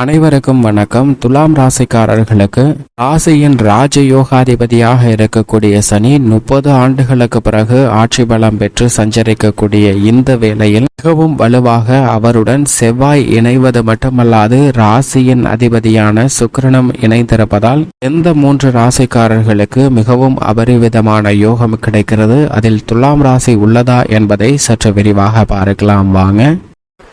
அனைவருக்கும் வணக்கம். துலாம் ராசிக்காரர்களுக்கு ராசியின் ராஜயோகாதிபதியாக இருக்கக்கூடிய சனி 30 ஆண்டுகளுக்கு பிறகு ஆட்சி பலம் பெற்று சஞ்சரிக்கக்கூடிய இந்த வேளையில் மிகவும் வலுவாக அவருடன் செவ்வாய் இணைவது மட்டுமல்லாது ராசியின் அதிபதியான சுக்கிரனும் இணைந்திருப்பதால் எந்த 3 ராசிக்காரர்களுக்கு மிகவும் அபரிவிதமான யோகம் கிடைக்கிறது, அதில் துலாம் ராசி உள்ளதா என்பதை சற்று விரிவாக பார்க்கலாம் வாங்க.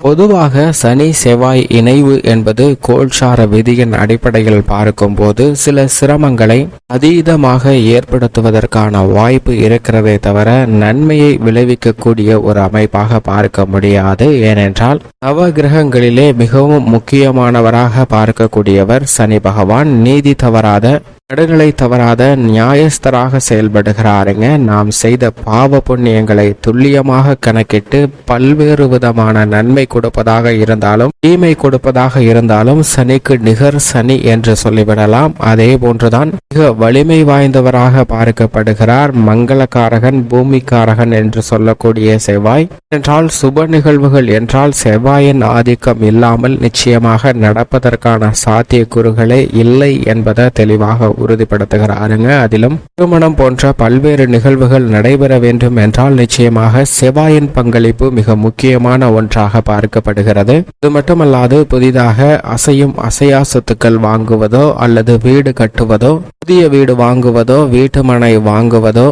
பொதுவாக சனி செவ்வாய் இணைவு என்பது கோல்சார விதியின் அடிப்படையில் பார்க்கும்போது சில சிரமங்களை அதீதமாக ஏற்படுத்துவதற்கான வாய்ப்பு இருக்கிறதே தவிர நன்மையை விளைவிக்கக்கூடிய ஒரு அமைப்பாக பார்க்க முடியாது. ஏனென்றால் நவ கிரகங்களிலே மிகவும் முக்கியமானவராக பார்க்கக்கூடியவர் சனி பகவான். நீதி தவறாத, நடுநிலை தவறாத நியாயஸ்தராக செயல்படுகிறாருங்க. நாம் செய்த பாவ புண்ணியங்களை துல்லியமாக கணக்கிட்டு பல்வேறு விதமான நன்மை கொடுப்பதாக இருந்தாலும் தீமை கொடுப்பதாக இருந்தாலும் சனிக்கு நிகர் சனி என்று சொல்லிவிடலாம். அதே போன்றுதான் மிக வலிமை வாய்ந்தவராக பார்க்கப்படுகிறார். மங்களகாரகன், பூமிக்காரகன் என்று சொல்லக்கூடிய செவ்வாய் என்றால் சுப நிகழ்வுகள் என்றால் செவ்வாயின் ஆதிக்கம் இல்லாமல் நிச்சயமாக நடப்பதற்கான சாத்தியக்கூறுகளே இல்லை என்பதை தெளிவாக உறுதிப்படுத்துகிறாருங்க. அதிலும் திருமணம் போன்ற பல்வேறு நிகழ்வுகள் நடைபெற வேண்டும் என்றால் நிச்சயமாக செவ்வாயின் பங்களிப்பு மிக முக்கியமான ஒன்றாக பார்க்கப்படுகிறது. இது மட்டுமல்லாது புதிதாக அசையும் அசையா சொத்துக்கள் வாங்குவதோ அல்லது வீடு கட்டுவதோ, புதிய வீடு வாங்குவதோ, வீட்டுமனை வாங்குவதோ,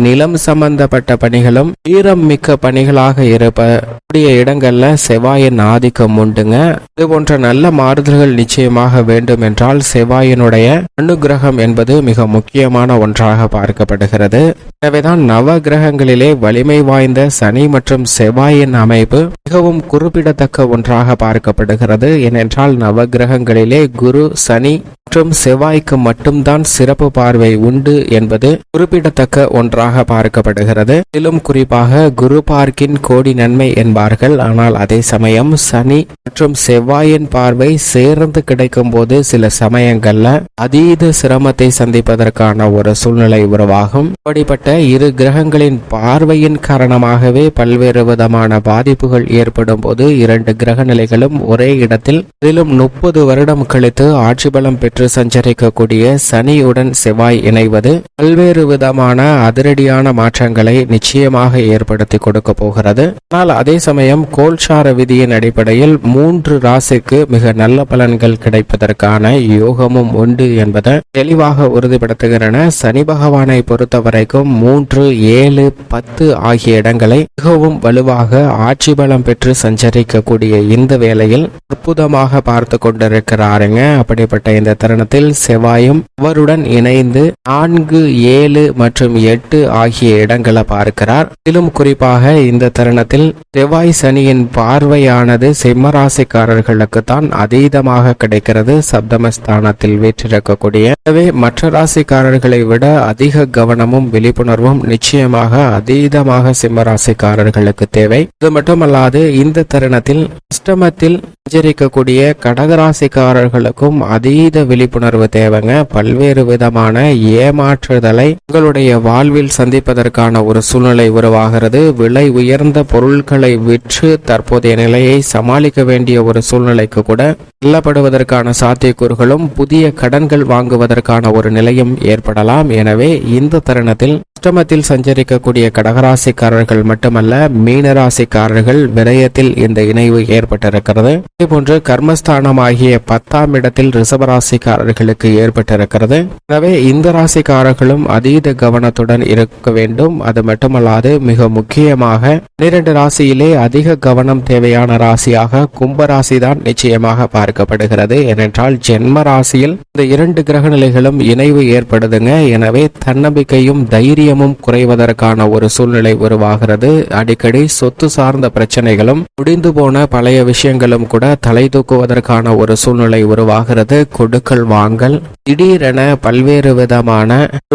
நிலம் சம்பந்தப்பட்ட பணிகளும் வீரம் மிக்க பணிகளாக இருப்பக்கூடிய இடங்கள்ல செவ்வாயின் ஆதிக்கம் உண்டுங்க. இது போன்ற நல்ல மாறுதல்கள் நிச்சயமாக வேண்டும் என்றால் செவ்வாயினுடைய அனுகிரகம் என்பது மிக முக்கியமான ஒன்றாக பார்க்கப்படுகிறது. எனவேதான் நவ கிரகங்களிலே வலிமை வாய்ந்த சனி மற்றும் செவ்வாயின் அமைப்பு மிகவும் குறிப்பிடத்தக்க ஒன்றாக பார்க்கப்படுகிறது. ஏனென்றால் நவ கிரகங்களிலே குரு, சனி மற்றும் செவ்வாய்க்கு மட்டும்தான் சிறப்பு பார்வை உண்டு என்பது குறிப்பிடத்தக்க ஒன்றாக பார்க்கப்படுகிறது. இதிலும் குறிப்பாக குரு பார்க்கின் கோடி நன்மை என்பார்கள். ஆனால் அதே சமயம் சனி மற்றும் செவ்வாயின் பார்வை சேர்ந்து கிடைக்கும் போது சில சமயங்கள்ல அதீத சிரமத்தை சந்திப்பதற்கான ஒரு சூழ்நிலை உருவாகும். அப்படிப்பட்ட இரு கிரகங்களின் பார்வையின் காரணமாகவே பல்வேறு விதமான பாதிப்புகள் ஏற்படும் போது 2 கிரக நிலைகளும் ஒரே இடத்தில் அதிலும் 30 வருடம் கழித்து ஆட்சி பலம் பெற்று சஞ்சரிக்கக்கூடிய சனியுடன் செவ்வாய் இணைவது பல்வேறு விதமான அதிரடியான மாற்றங்களை நிச்சயமாக ஏற்படுத்தி கொடுக்க போகிறது. ஆனால் அதே சமயம் கோல்சார விதியின் அடிப்படையில் 3 ராசிக்கு மிக நல்ல பலன்கள் கிடைப்பதற்கான யோகமும் உண்டு என்பதை தெளிவாக உறுதிப்படுத்துகிறன. சனி பகவானை பொறுத்த வரைக்கும் 3, 7, 10 ஆகிய இடங்களை மிகவும் வலுவாக ஆட்சி பலம் பெற்று சஞ்சரிக்கக்கூடிய இந்த வேளையில் அற்புதமாக பார்த்து கொண்டிருக்கிறாருங்க. அப்படிப்பட்ட இந்த தருணத்தில் செவ்வாயும் அவருடன் இணைந்து 4, 7 மற்றும் 8 ஆகிய இடங்களை பார்க்கிறார். இதிலும் குறிப்பாக இந்த தருணத்தில் செவ்வாய் சனியின் பார்வையானது சிம்மராசிக்காரர்களுக்கு தான் அதீதமாக கிடைக்கிறது. சப்தமஸ்தானத்தில் வீற்றிருக்கக்கூடிய மற்ற ராசிக்காரர்களை விட அதிக கவனமும் விழிப்புணர்வும் நிச்சயமாக அதீதமாக சிம்ம ராசிக்காரர்களுக்கு தேவை. இது மட்டுமல்லாது இந்த தருணத்தில் அஷ்டமத்தில் சஞ்சரிக்கக்கூடிய கடகராசிக்காரர்களுக்கும் அதீத விழிப்புணர்வு தேவைங்க. பல்வேறு விதமான ஏமாற்றுதலை உங்களுடைய வாழ்வில் சந்திப்பதற்கான ஒரு சூழ்நிலை உருவாகிறது. விலை உயர்ந்த பொருட்களை விற்று தற்போதைய நிலையை சமாளிக்க வேண்டிய ஒரு சூழ்நிலைக்கு கூட தள்ளப்படுவதற்கான சாத்தியக்கூறுகளும் புதிய கடன்கள் வாங்குவதற்கான ஒரு நிலையும் ஏற்படலாம். எனவே இந்த தருணத்தில் அஷ்டமத்தில் சஞ்சரிக்கக்கூடிய கடகராசிக்காரர்கள் மட்டுமல்ல, மீனராசிக்காரர்கள் விரயத்தில் இந்த இணைவு ஏற்பட்டிருக்கிறது. இதேபோன்று கர்மஸ்தானமாகிய 10ஆம் இடத்தில் ரிஷபராசிக்காரர்களுக்கு ஏற்பட்டிருக்கிறது. எனவே இந்த ராசிக்காரர்களும் அதீத கவனத்துடன் இருக்க வேண்டும். அது மட்டுமல்லாது மிக முக்கியமாக 12 ராசியிலே அதிக கவனம் தேவையான ராசியாக கும்பராசி தான் நிச்சயமாக பார்க்கப்படுகிறது. ஏனென்றால் ஜென்ம ராசியில் இந்த 2 கிரக நிலைகளும் இணைவு ஏற்படுதுங்க. எனவே தன்னம்பிக்கையும் தைரியமும் குறைவதற்கான ஒரு சூழ்நிலை உருவாகிறது. அடிக்கடி சொத்து சார்ந்த பிரச்சனைகளும் முடிந்து போன பழைய விஷயங்களும் கூட தலை தூக்குவதற்கான ஒரு சூழ்நிலை உருவாகிறது. கொடுக்கல் வாங்கல் திடீரென பல்வேறு விதமான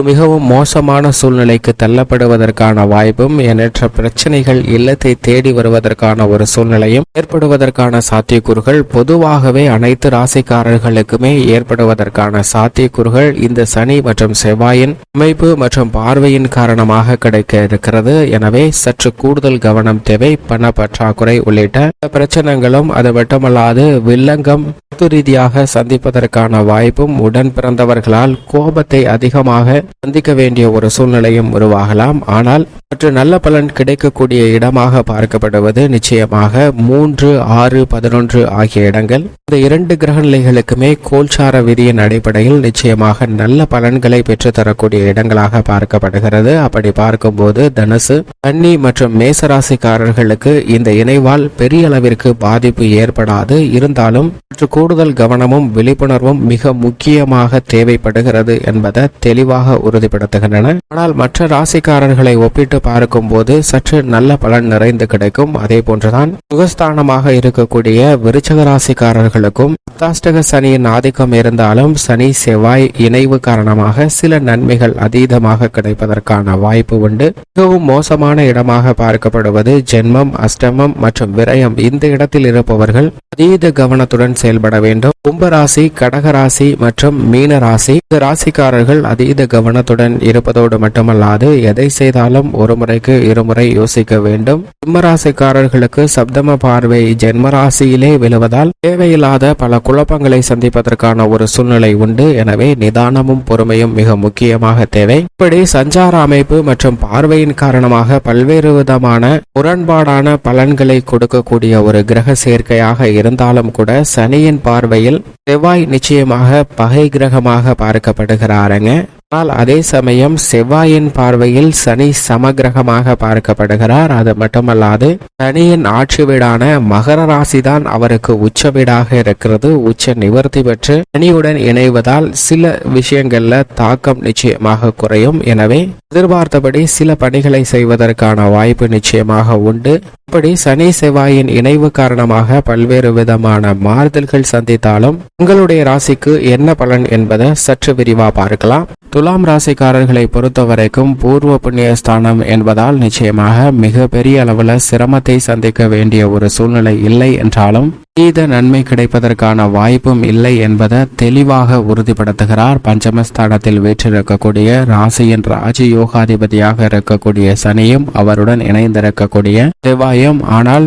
மிகவும் மோசமான சூழ்நிலைக்கு தள்ளப்படுவதற்கான வாய்ப்பும், எண்ணற்ற பிரச்சனைகள் இல்லத்தை தேடி வருவதற்கான ஒரு சூழ்நிலையும் ஏற்படுவதற்கான சாத்தியக்கூறுகள் பொதுவாகவே அனைத்து ராசிக்காரர்களுக்குமே ஏற்படுவதற்கான சாத்தியக்கூறுகள் இந்த சனி மற்றும் செவ்வாயின் அமைப்பு மற்றும் பார்வையின் காரணமாக கிடைக்க இருக்கிறது. எனவே சற்று கூடுதல் கவனம் தேவை. பண பற்றாக்குறை உள்ளிட்ட பிரச்சனைகளும், அது மட்டும் மட்டுமல்லாது வில்லங்கம் ரீதியாக சந்திப்பதற்கான வாய்ப்பும், உடன் பிறந்தவர்களால் கோபத்தை அதிகமாக சந்திக்க வேண்டிய ஒரு சூழ்நிலையும் உருவாகலாம். ஆனால் மற்ற நல்ல பலன் கிடைக்கக்கூடிய இடமாக பார்க்கப்படுவது நிச்சயமாக 3, 6, 11 ஆகிய இடங்கள். இந்த 2 கிரக நிலைகளுக்குமே கோல்சார விதியின் அடிப்படையில் நிச்சயமாக நல்ல பலன்களை பெற்றுத்தரக்கூடிய இடங்களாக பார்க்கப்படுகிறது. அப்படி பார்க்கும்போது தனுசு, கன்னி மற்றும் மேசராசிக்காரர்களுக்கு இந்த இணைவால் பெரிய அளவிற்கு பாதிப்பு ஏற்படாது. இருந்தாலும் கூடுதல் கவனமும் விழிப்புணர்வும் மிக முக்கியமாக தேவைப்படுகிறது என்பதை தெளிவாக உறுதிப்படுத்துகின்றன. ஆனால் மற்ற ராசிக்காரர்களை ஒப்பிட்டு பார்க்கும்போது சற்று நல்ல பலன் நிறைந்து கிடைக்கும். அதே போன்றுதான் சுகஸ்தானமாக இருக்கக்கூடிய விருச்சக ராசிக்காரர்களுக்கும் அஷ்டாஷ்டக சனியின் ஆதிக்கம் இருந்தாலும் சனி செவ்வாய் இணைவு காரணமாக சில நன்மைகள் அதீதமாக கிடைப்பதற்கான வாய்ப்பு உண்டு. மிகவும் மோசமான இடமாக பார்க்கப்படுவது ஜென்மம், அஷ்டமம் மற்றும் விரயம். இந்த இடத்தில் இருப்பவர்கள் அதீத கவனத்துடன் செயல்பட வேண்டும். கும்பராசி, கடகராசி மற்றும் மீன ராசி, இந்த ராசிக்காரர்கள் அதீத கவனத்துடன் இருப்பதோடு மட்டுமல்லாது எதை செய்தாலும் ஒரு முறைக்கு இருமுறை யோசிக்க வேண்டும். சிம்மராசிக்காரர்களுக்கு சப்தம பார்வை ஜென்மராசியிலே விழுவதால் தேவையில்லாத பல குழப்பங்களை சந்திப்பதற்கான ஒரு சூழ்நிலை உண்டு. எனவே நிதானமும் பொறுமையும் மிக முக்கியமாக தேவை. இப்படி சஞ்சார அமைப்பு மற்றும் பார்வையின் காரணமாக பல்வேறு விதமான முரண்பாடான பலன்களை கொடுக்கக்கூடிய ஒரு கிரக சேர்க்கையாக இருந்தாலும் கூட சனியின் பார்வையில் செவ்வாய் நிச்சயமாக பகை கிரகமாக பார்க்கப்படுகிறாருங்க. ஆனால் அதே சமயம் செவ்வாயின் பார்வையில் சனி சமகிரகமாக பார்க்கப்படுகிறார். அது மட்டுமல்லாது சனியின் ஆட்சி வீடான மகர ராசிதான் அவருக்கு உச்ச வீடாக இருக்கிறது. உச்ச நிவர்த்தி பெற்று சனியுடன் இணைவதால் சில விஷயங்கள்ல தாக்கம் நிச்சயமாக குறையும். எனவே எதிர்பார்த்தபடி சில பணிகளை செய்வதற்கான வாய்ப்பு நிச்சயமாக உண்டு. இப்படி சனி செவ்வாயின் இணைவு காரணமாக பல்வேறு விதமான மாறுதல்கள் சந்தித்தாலும் உங்களுடைய ராசிக்கு என்ன பலன் என்பதை சற்று விரிவா பார்க்கலாம். துலாம் ராசிக்காரர்களை பொறுத்தவரைக்கும் பூர்வ புண்ணிய ஸ்தானம் என்பதால் நிச்சயமாக மிக பெரிய அளவுல சிரமத்தை சந்திக்க வேண்டிய ஒரு சூழ்நிலை இல்லை என்றாலும் இதீத நன்மை கிடைப்பதற்கான வாய்ப்பும் இல்லை என்பதை தெளிவாக உறுதிப்படுத்துகிறார். பஞ்சமஸ்தானத்தில் வீற்றிருக்கக்கூடிய ராசியின் ராஜயோகாதிபதியாக இருக்கக்கூடிய சனியும் அவருடன் இணைந்திருக்கக்கூடிய செவ்வாயும், ஆனால்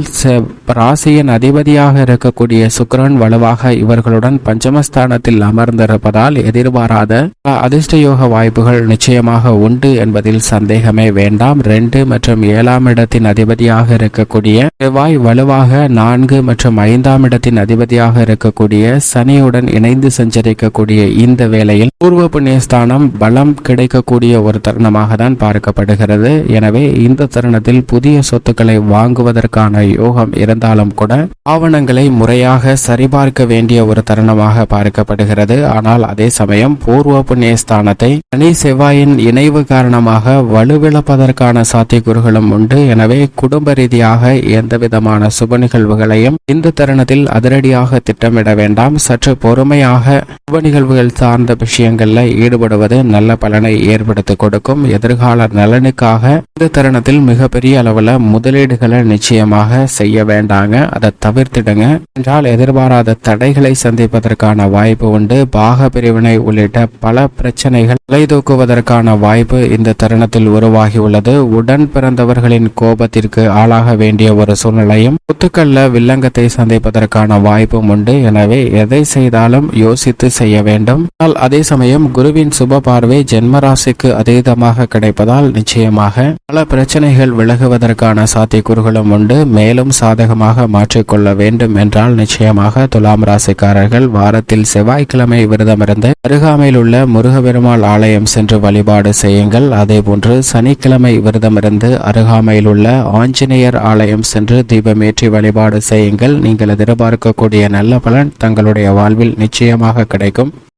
ராசியின் அதிபதியாக இருக்கக்கூடிய சுக்கிரன் வலுவாக இவர்களுடன் பஞ்சமஸ்தானத்தில் அமர்ந்திருப்பதால் எதிர்பாராத அதிர்ஷ்ட யோக வாய்ப்புகள் நிச்சயமாக உண்டு என்பதில் சந்தேகமே வேண்டாம். 2 மற்றும் 7ஆம் இடத்தின் அதிபதியாக இருக்கக்கூடிய செவ்வாய் வலுவாக 4 மற்றும் 5ஆம் இடத்தின் அதிபதியாக இருக்கக்கூடிய சனியுடன் இணைந்து சஞ்சரிக்கக்கூடிய இந்த வேளையில் பூர்வ புண்ணியஸ்தானம் பலம் கிடைக்கக்கூடிய ஒரு தருணமாக தான் பார்க்கப்படுகிறது. எனவே இந்த தருணத்தில் புதிய சொத்துக்களை வாங்குவதற்கான யோகம் இருந்தாலும் கூட ஆவணங்களை முறையாக சரிபார்க்க வேண்டிய ஒரு தருணமாக பார்க்கப்படுகிறது. ஆனால் அதே சமயம் பூர்வ புண்ணியஸ்தானத்தை சனி செவ்வாயின் இணைவு காரணமாக வலுவிழப்பதற்கான சாத்தியக்கூறுகளும் உண்டு. எனவே குடும்ப ரீதியாக எந்த விதமான சுப நிகழ்வுகளையும் இந்த தருணத்தில் அதிரடியாக திட்டமிட வேண்டாம். சற்று பொறுமையாக சுப நிகழ்வுகள் சார்ந்த விஷயங்கள்ல ஈடுபடுவது நல்ல பலனை ஏற்படுத்தி கொடுக்கும். எதிர்கால நலனுக்காக இந்த தருணத்தில் மிகப்பெரிய அளவுல முதலீடுகளை நிச்சயமாக செய்ய வேண்டாங்க. அதை தவிர்த்திடுங்க. என்றால் எதிர்பாராத தடைகளை சந்திப்பதற்கான வாய்ப்பு உண்டு. பாக பிரிவினை உள்ளிட்ட பல பிரச்சனைகள் தலைதூக்குவதற்கான வாய்ப்பு இந்த தருணத்தில் உருவாகியுள்ளது. உடன் பிறந்தவர்களின் கோபத்திற்கு ஆளாக வேண்டிய ஒரு சூழ்நிலையும், சொத்துக்கள்ல வில்லங்கத்தை சந்திப்பதற்கான வாய்ப்பும் உண்டு. எனவே எதை செய்தாலும் யோசித்து செய்ய வேண்டும். ஆனால் அதே சமயம் குருவின் சுப பார்வை ஜென்மராசிக்கு அதீதமாக கிடைப்பதால் நிச்சயமாக பல பிரச்சனைகள் விலகுவதற்கான சாத்தியக்கூறுகளும் உண்டு. மேலும் சாதகமாக மாற்றிக்கொள்ள வேண்டும் என்றால் நிச்சயமாக துலாம் ராசிக்காரர்கள் வாரத்தில் செவ்வாய்க்கிழமை விரதமிருந்து அருகாமையில் உள்ள முருகபெருமாள் ஆலயம் சென்று வழிபாடு செய்யுங்கள். அதேபோன்று சனிக்கிழமை விரதமிருந்து அருகாமையில் உள்ள ஆஞ்சநேயர் ஆலயம் சென்று தீபமேற்றி வழிபாடு செய்யுங்கள். நீங்கள் எதிர்பார்க்கக்கூடிய நல்ல பலன் தங்களுடைய வாழ்வில் நிச்சயமாக கிடைக்கும்.